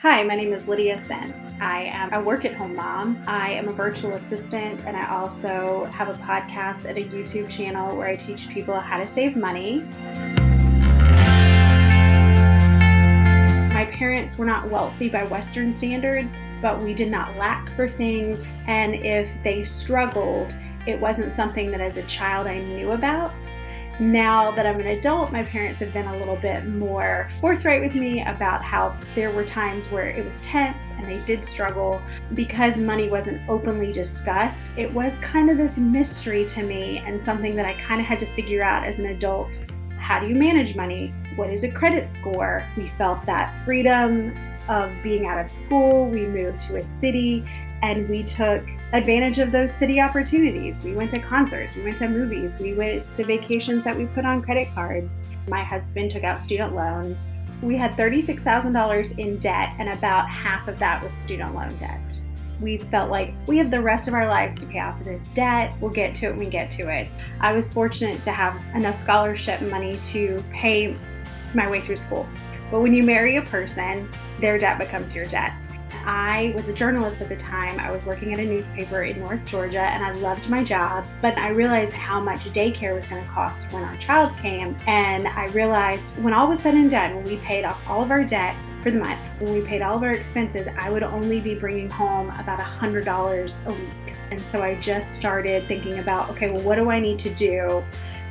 Hi, my name is Lydia Senn. I am a work-at-home mom. I am a virtual assistant, and I also have a podcast and a YouTube channel where I teach people how to save money. My parents were not wealthy by Western standards, but we did not lack for things, and if they struggled, it wasn't something that as a child I knew about. Now that I'm an adult, my parents have been a little bit more forthright with me about how there were times where it was tense and they did struggle because money wasn't openly discussed. It was kind of this mystery to me and something that I kind of had to figure out as an adult. How do you manage money? What is a credit score? We felt that freedom of being out of school. We moved to a city and we took advantage of those city opportunities. We went to concerts, we went to movies, we went to vacations that we put on credit cards. My husband took out student loans. We had $36,000 in debt, and about half of that was student loan debt. We felt like we have the rest of our lives to pay off this debt. We'll get to it when we get to it. I was fortunate to have enough scholarship money to pay my way through school. But when you marry a person, their debt becomes your debt. I was a journalist at the time. I was working at a newspaper in North Georgia and I loved my job, but I realized how much daycare was going to cost when our child came. And I realized when all was said and done, when we paid off all of our debt for the month, when we paid all of our expenses, I would only be bringing home about $100 a week. And so I just started thinking about, okay, well, what do I need to do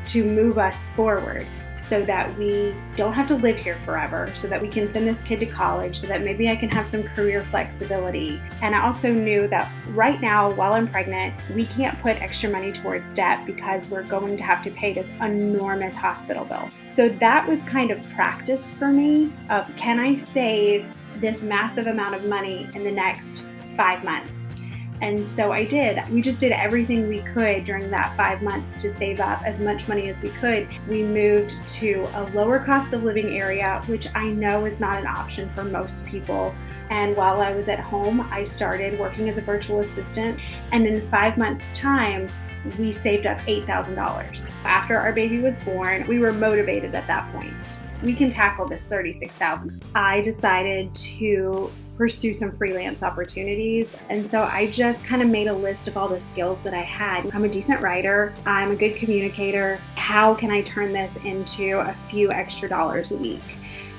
to move us forward so that we don't have to live here forever, so that we can send this kid to college, so that maybe I can have some career flexibility. And I also knew that right now, while I'm pregnant, we can't put extra money towards debt because we're going to have to pay this enormous hospital bill. So that was kind of practice for me of, can I save this massive amount of money in the next 5 months? And so I did. We just did everything we could during that 5 months to save up as much money as we could. We moved to a lower cost of living area, which I know is not an option for most people. And while I was at home, I started working as a virtual assistant. And in 5 months' time, we saved up $8,000. After our baby was born, we were motivated at that point. We can tackle this $36,000. I decided to pursue some freelance opportunities. And so I just kind of made a list of all the skills that I had. I'm a decent writer. I'm a good communicator. How can I turn this into a few extra dollars a week?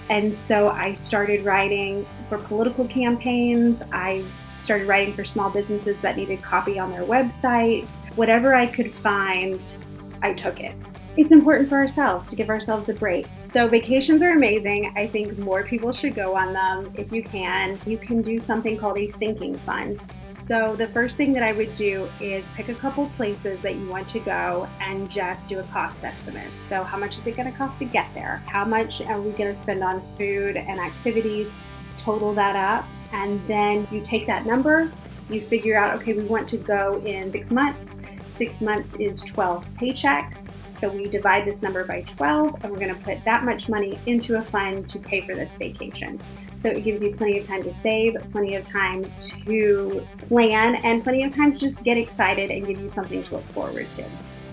And so I started writing for political campaigns. I started writing for small businesses that needed copy on their website. Whatever I could find, I took it. It's important for ourselves to give ourselves a break. So vacations are amazing. I think more people should go on them if you can. You can do something called a sinking fund. So the first thing that I would do is pick a couple places that you want to go and just do a cost estimate. So how much is it going to cost to get there? How much are we going to spend on food and activities? Total that up. And then you take that number, you figure out, okay, we want to go in 6 months. 6 months is 12 paychecks. So we divide this number by 12 and we're going to put that much money into a fund to pay for this vacation. So it gives you plenty of time to save, plenty of time to plan, and plenty of time to just get excited and give you something to look forward to.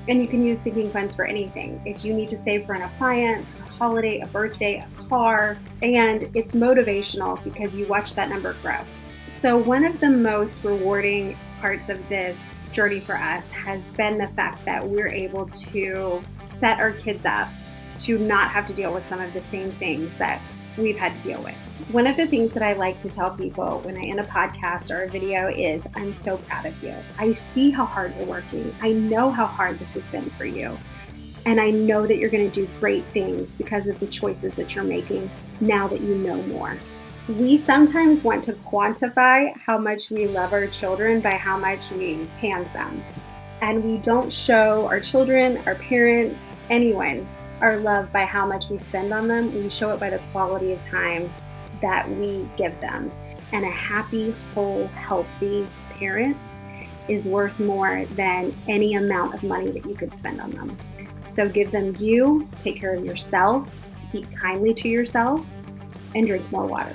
And you can use sinking funds for anything. If you need to save for an appliance, a holiday, a birthday, a car, and it's motivational because you watch that number grow. So one of the most rewarding parts of this journey for us has been the fact that we're able to set our kids up to not have to deal with some of the same things that we've had to deal with. One of the things that I like to tell people when I end a podcast or a video is, I'm so proud of you. I see how hard you're working. I know how hard this has been for you. And I know that you're going to do great things because of the choices that you're making now that you know more. We sometimes want to quantify how much we love our children by how much we hand them. And we don't show our children, our parents, anyone, our love by how much we spend on them. We show it by the quality of time that we give them. And a happy, whole, healthy parent is worth more than any amount of money that you could spend on them. So give them you, take care of yourself, speak kindly to yourself, and drink more water.